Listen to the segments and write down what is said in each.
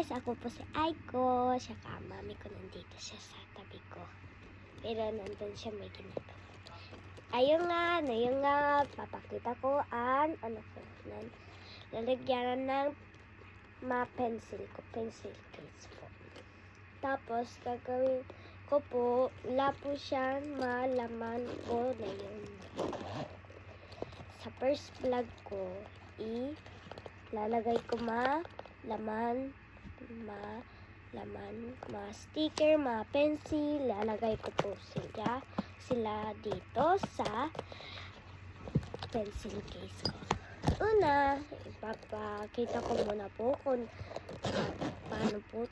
Ako po si Aiko, saka mami ko nandito siya sa tabi ko. Pero nandun siya may ginagawa. Ayun nga, papakita ko ang lalagyan ng pencil case po. Tapos gagawin ko po, wala po siyang malaman ko na yun. Sa first vlog ko, lalagay ko laman, sticker, pencil, lalagay ko po sila dito sa pencil case ko. Una, ipapakita ko muna po kung paano po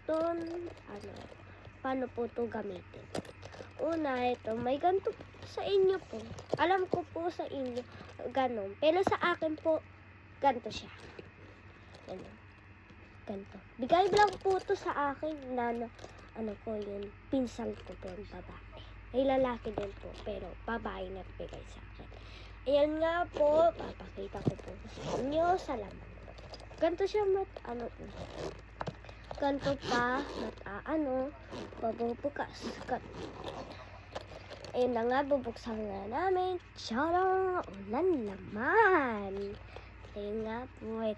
ito gamitin. Una, ito, may ganito sa inyo po. Alam ko po sa inyo, ganun. Pero sa akin po, ganito siya. Ganito. Bigay lang po ito sa akin na yun, pinsan ko po yung babae. Ay lalaki din po, pero babae na bigay sa akin. Ayan nga po, papakita ko po sa inyo sa laman. Ganito siya ganito pa, babubukas. Ayun na nga, bubuksan na namin. Tiyarang! Ulan laman! Ayun nga po, may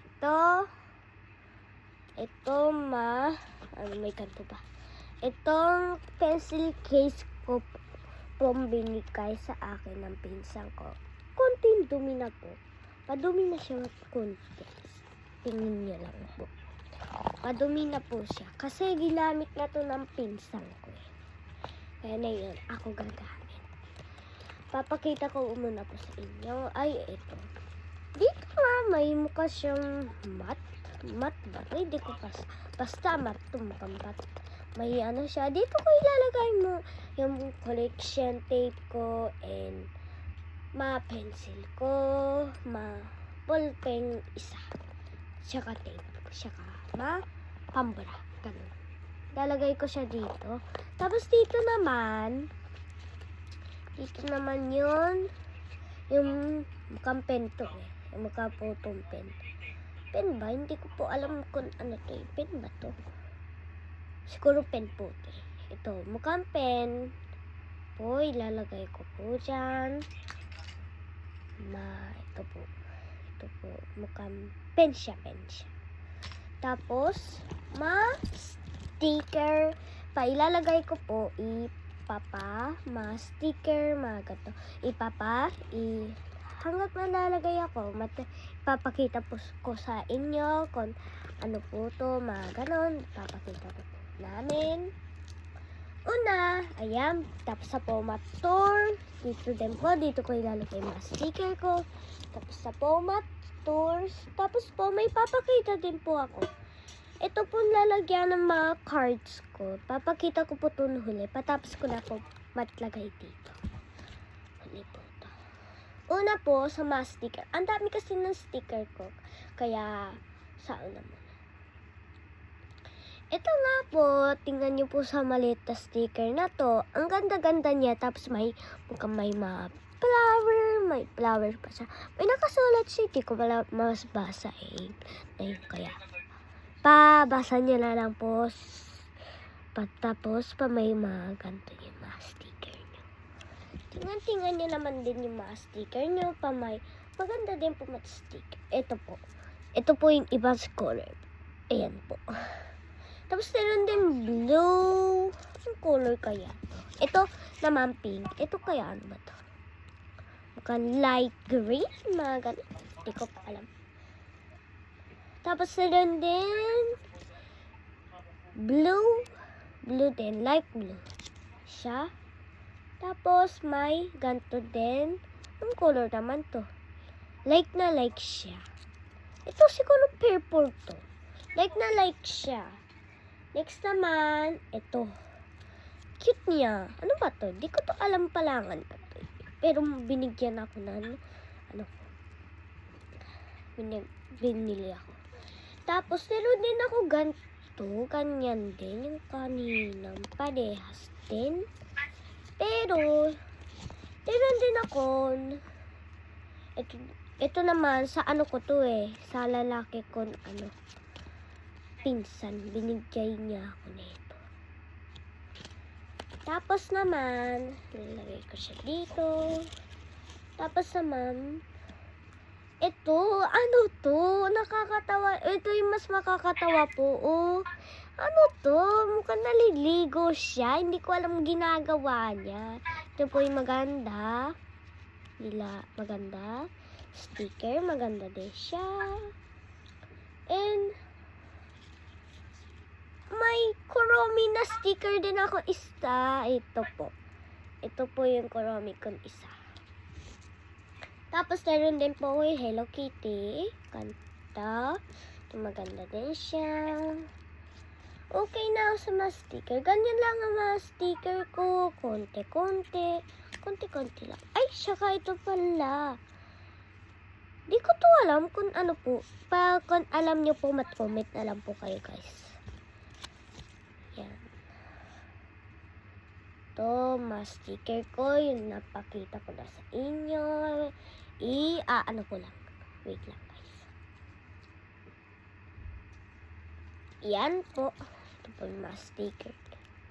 kanto ba? Itong pencil case ko pong binigay sa akin ng pinsan ko. Konting dumi na po. Padumi na siya konti. Tingin niyo lang po. Padumi na po siya. Kasi ginamit na to ng pinsan ko eh. Kaya na yun, ako gagamit. Papakita ko muna po sa inyo. Ay, ito. Dito nga, may mukha siyang mat ba? Hindi ko basta mat tumakampat. May siya. Dito ko ilalagay mo yung collection tape ko and pencil ko, ballpen isa. Tsaka tape. Tsaka pambara. Ganun. Lalagay ko siya dito. Tapos dito naman yung mukhang pen to eh. Yung mukha po itong pen. Pen ba? Hindi ko po alam kung ano to eh. Pen ba to? Siguro pen po to eh. Ito, mukhang pen po. Ilalagay ko po dyan. Ito po. Mukhang pen siya. Tapos, sticker. Ilalagay ko po sticker, gato. Hanggat nalalagay ako, ipapakita po ko sa inyo kung ano po to, ganon. Ipapakita po namin. Una, ayan, tapos sa Pomat Tour, dito ko ilalagay mga sticker ko. Tapos sa Pomat Tours, tapos po may papakita din po ako. Ito po lalagyan ng mga cards ko. Papakita ko po ito huli. Patapos ko na po matlagay dito. Huli po ito. Una po sa mga sticker. Ang dami kasi ng sticker ko. Kaya, saan naman? Ito nga po, tingnan nyo po sa maliit na sticker na to. Ang ganda-ganda niya. Tapos may mga flower pa siya. May nakasulat siya. Hindi ko mas basa eh. Kaya, pabasa niya na lang po. Tapos may mga ganito yung mga sticker nyo. Tingnan nyo naman din yung mga sticker nyo. Maganda din po mga sticker. Ito po. Ito po yung ibang color. Ayan po. Tapos meron din blue. Yung color kaya? Ito naman pink. Ito kaya ano ba to? Mukhang light green. Mga ganun. Hindi ko pa alam. Tapos meron din blue. Blue din. Light blue. Siya. Tapos may ganito din. Yung color naman to. Like na like siya. Ito siguro purple to. Like na like siya. Next naman, ito. Cute niya. Ano ba to? Di ko to alam palangan pa to. Pero binigyan ako ng binili ako. Tapos, meron din ako ganito. Ganyan din. Yung kaninang parehas din. Pero, meron din ako. Ito naman, sa ano ko to eh. Sa lalaki ko, pinsan. Binigay niya ako nito. Tapos naman, nilagay ko siya dito. Tapos naman, ito, ano to? Nakakatawa. Ito yung mas makakatawa po. Oh, ano to? Mukhang naliligo siya. Hindi ko alam ginagawa niya. Ito po yung maganda. Maganda. Sticker, maganda din siya. And, may Kuromi na sticker din ako isa. Ito po. Ito po yung Kuromi kong isa. Tapos, meron din po ako yung Hello Kitty. Kanta. Ito maganda din siya. Okay na ako sa mga sticker. Ganyan lang ang mga sticker ko. Konti-konti. Konti-konti lang. Ay, saka ito pala. Di ko to alam kung ano po. Kung alam nyo po, mat-comment na lang po kayo, guys. Yan. Ito, mga sticker ko. Yung napakita ko na sa inyo. Ano ko lang. Wait lang, guys. Yan po. Ito po yung mga sticker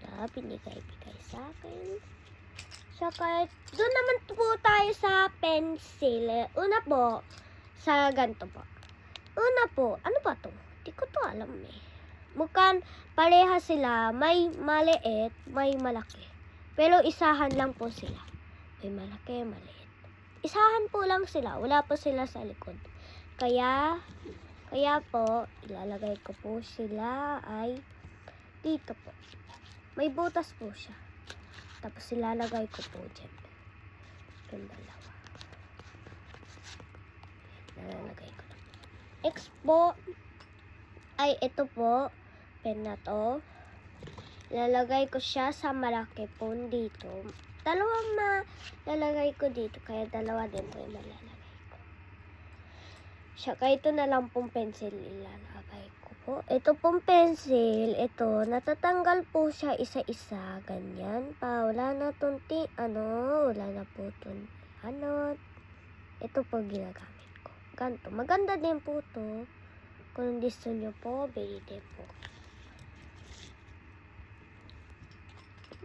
na binigay-bigay sa akin. Saka, doon naman po tayo sa pencil. Una po, sa ganito po. Una po, ano ba to? Di ko to alam eh. Mukhang pareha sila. May maliit, may malaki. Pero isahan lang po sila. May malaki, maliit. Isahan po lang sila. Wala po sila sa likod. Kaya po, ilalagay ko po sila ay dito po. May butas po siya. Tapos ilalagay ko po dyan. Yung dalawa. Ilalagay ko na. Next po, ay ito po, pen na to. Ilalagay ko siya sa malaki po dito. Dalawang malalagay ko dito, kaya dalawa din po yung malalagay ko. Saka ito na lang pong pencil ilalagay ko po. Ito pong pencil, ito, natatanggal po siya isa-isa, ganyan pa. Wala na wala na po ito po ginagamit ko. Ganito, maganda din po to. Kung gusto nyo po, bili din po.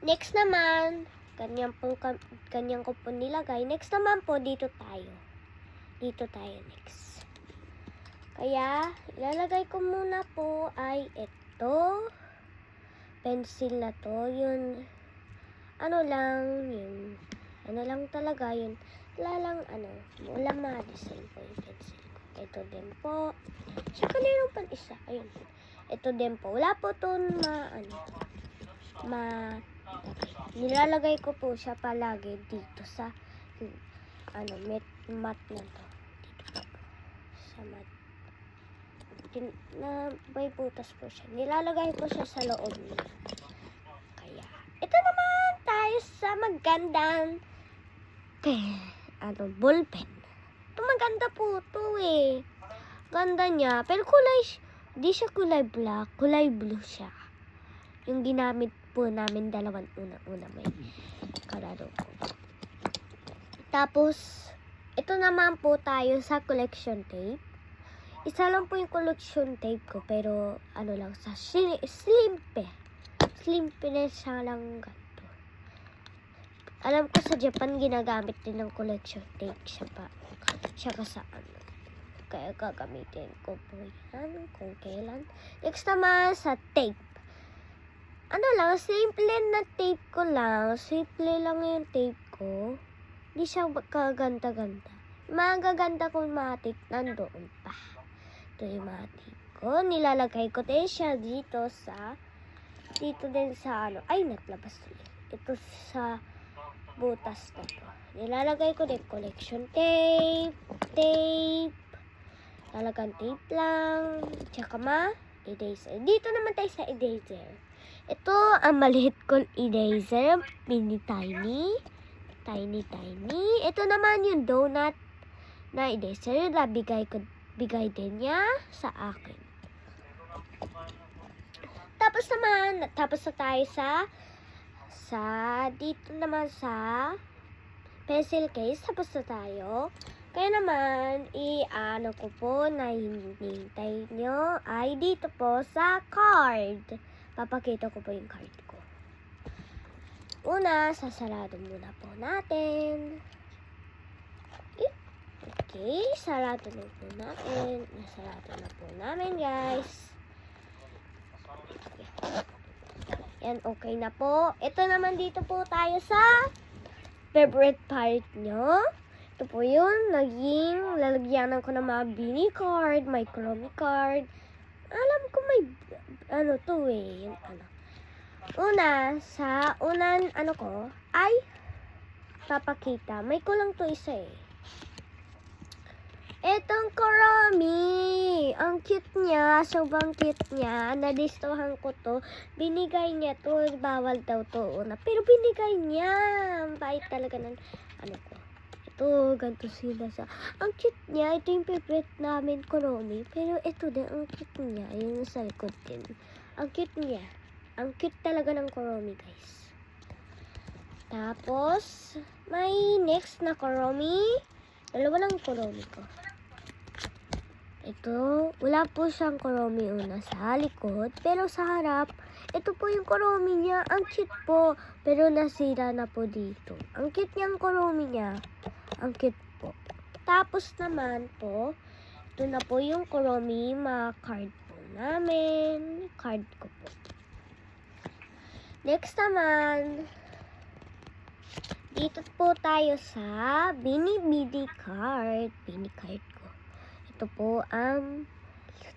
Next naman, ganyan ko po nilagay. Next naman po, dito tayo. Dito tayo next. Kaya, ilalagay ko muna po ay ito. Pencil na to. Yun, ano lang talaga yun. Wala ma-design po yung pencil ko. Ito din po. Sa kanilong pan isa. Ayun. Ito din po. Wala po to nilalagay ko po siya palagi dito sa mat na to. Dito po. Sa mat. May butas po siya. Nilalagay ko siya sa loob niya. Kaya, ito naman tayo sa magandang ballpen. Ito maganda po to eh. Ganda niya. Pero di siya kulay black. Kulay blue siya. Yung ginamit po namin dalawang una may kalaro ko. Tapos, ito naman po tayo sa collection tape. Isa lang po yung collection tape ko, pero sa slimpe. Slimpe na siya lang ganito. Alam ko sa Japan ginagamit din ng collection tape siya sa Kaya gagamitin ko po yan kung kailan. Next naman sa tape. Simple na tape ko lang. Simple lang yung tape ko. Hindi siya kaganda-ganda. Magaganda kong mga tape nandoon pa. Ito yung mga tape ko. Nilalagay ko din siya dito din sa naglabas ulit. Ito sa butas na to. Nilalagay ko din collection tape. Talagang tape lang. Tsaka eraser. Dito naman tayo sa eraser. Ito ang maliit kong eraser. Tiny. Ito naman yung donut na eraser na bigay din niya sa akin. Tapos na tayo sa dito naman sa pencil case. Tapos na tayo. Kaya naman, i-ano ko po na hinihintay nyo ay dito po sa card. Papakita ko po yung card ko. Una, sasarado muna po natin. Okay, sarado na po natin. Nasarado na po namin, guys. Yan, okay na po. Ito naman dito po tayo sa favorite part nyo. Ito po yun, naging lalagyanan ko ng mga Beanie card, may Chromie card. Alam ko may, ano to eh, yung ano. Una, sa unan, ano ko, ay papakita. May kulang to isa eh. Etong Chromie, ang cute niya, sobrang cute niya. Nadistuhan ko to. Binigay niya to, bawal daw to una. Pero binigay niya. Ang bait talaga ng, ano ko. Ito, ganito sila sa... Ang cute niya. Ito yung favorite namin, Chromie. Pero ito din, ang cute niya. Yung sa likod din. Ang cute niya. Ang cute talaga ng Chromie, guys. Tapos, may next na Chromie. Dalawa lang Chromie ko. Ito, wala po siyang Chromie una sa likod. Pero sa harap, ito po yung Chromie niya. Ang cute po. Pero nasira na po dito. Ang cute niyang Chromie niya. Ang cute po. Tapos naman po, ito na po yung Chromie, mga card po namin. Card ko po. Next naman, dito po tayo sa Beanie card. Beanie card ko. Ito po ang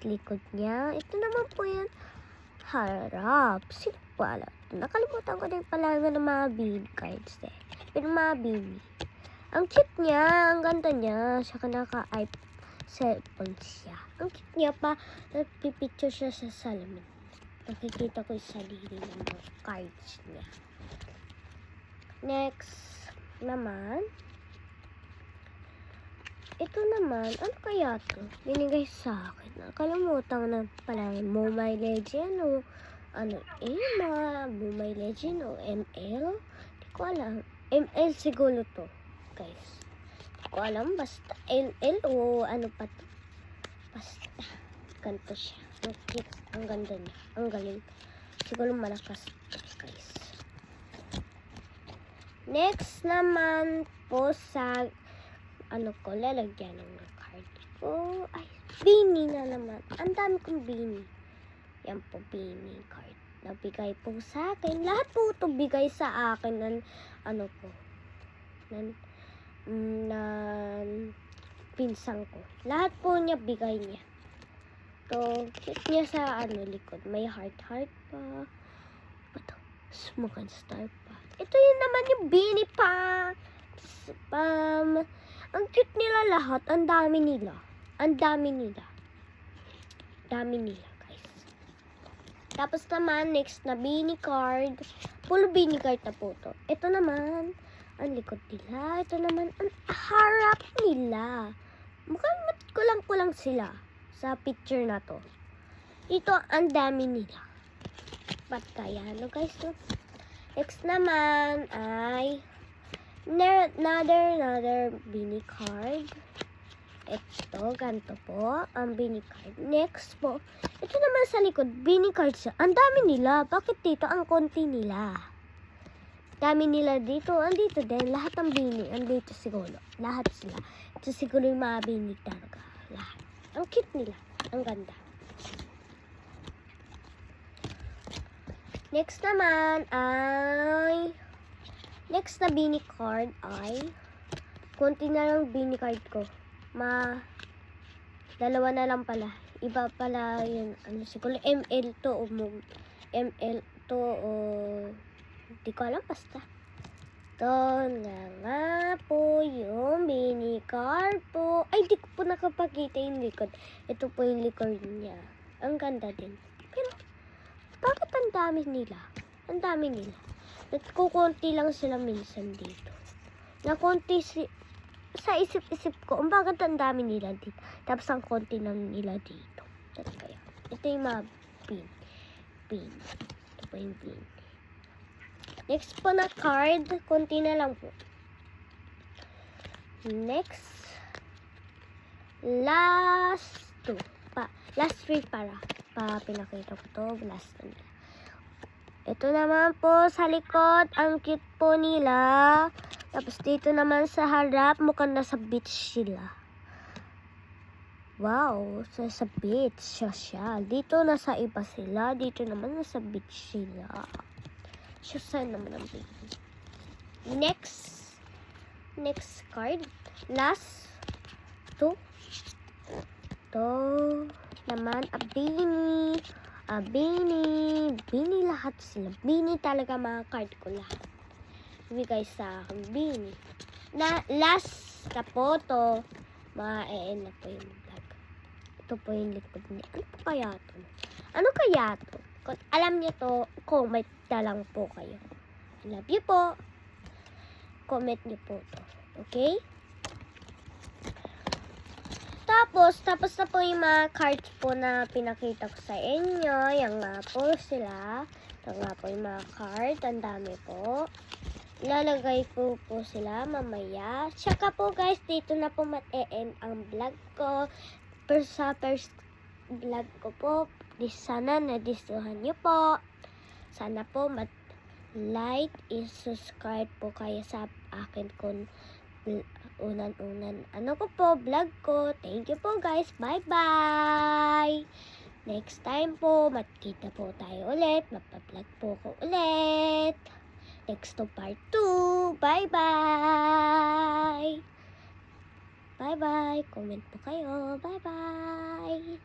likod niya. Ito naman po yung harap. Sino pala? Nakalimutan ko din pala ng mga Beanie cards eh. Pero mga Beanie. Ang cute niya, ang ganda niya. Saka naka-cellphone siya. Ang cute niya pa, nagpipicture siya sa salamin. Nakikita ko yung sarili ng mga cards niya. Next naman, ito naman, ano kaya to? Binigay sa akin. Nakalimutan na pala yung Mobile Legend o ano mga Mobile Legend o ML. Hindi ko alam. ML siguro to. Guys, hindi ko alam, basta LL o ano pa to. Basta, ganito siya. Ang cute, ang ganda niya. Ang galing. Siguro malakas to, guys. Next naman po sa, ano ko, lalagyan ng card ko. Ay, Beanie na naman. Ang dami kong Beanie. Yan po, Beanie card. Nabigay po sa akin. Lahat po ito bigay sa akin ng, ano po, ng pinsang ko. Lahat po niya bigay niya. So, cute niya sa likod. May heart pa. Ito, smoke and star pa. Ito yun naman yung Beanie pa. Spam. Ang cute nila lahat. Ang dami nila. Dami nila, guys. Tapos naman, next na Beanie card. Full Beanie card na po to. Ito naman, ang likod nila. Ito naman, ang harap nila. Mukhang kulang sila sa picture na to. Ito, ang dami nila. Ba't kaya? Ano guys? No? Next naman ay another Beanie card. Ito, ganito po ang Beanie card. Next po, ito naman sa likod, Beanie card siya. Ang dami nila. Bakit dito? Ang konti nila. Dami nila dito. Andito din. Lahat ng Beanie. Andito siguro. Lahat sila. Ito siguro yung mga Beanie talaga. Lahat. Ang cute nila. Ang ganda. Next naman ay next na Beanie card ay konti na lang Beanie card ko. Dalawa na lang pala. Iba pala yun. Ano siguro ML to o ML to o hindi ko alam, basta. Ito na nga po yung Beanie card po. Ay, di ko po nakapakita yung likod. Ito po yung likod niya. Ang ganda din. Pero, bakit ang dami nila? Ang dami nila. Nagkukunti lang sila minsan dito. Nakunti sa isip-isip ko, bakit ang dami nila dito. Tapos ang konti lang nila dito. Kaya, ito yung mga pin. Ito po yung pin. Next po na card, konti na lang po. Next, last 2. Last 3 pinakita ko to. Last 2. Ito naman po sa likod, ang cute po nila. Tapos dito naman sa harap, mukhang nasa beach sila. Wow, sa beach siya. Dito nasa iba sila, dito naman nasa beach sila. Saan naman ang beach? Next card. Last 2. Ito naman, Bini lahat sila. Bini talaga mga card ko lahat. Bigay sa akin, Bini. Last na po to, ma-end na po yung vlog. Ito po yung likod niya. Ano kaya to? Kung alam niyo to, comment na lang po kayo. I love you po. Comment niyo po to. Okay? Tapos na po yung mga cards po na pinakita ko sa inyo. Yan nga po sila. Ito nga po yung mga cards. Ang dami po. Ilalagay ko po sila mamaya. Tsaka po guys, dito na po mat-end ang vlog ko. Sa first vlog ko po, sana nagustuhan nyo po. Sana po like and subscribe po kayo sa akin kung unan vlog ko. Thank you po guys. Bye-bye. Next time po, magkita po tayo ulit. Magpa-vlog po ko ulit. Next to part 2. Bye-bye. Bye-bye. Comment po kayo. Bye-bye.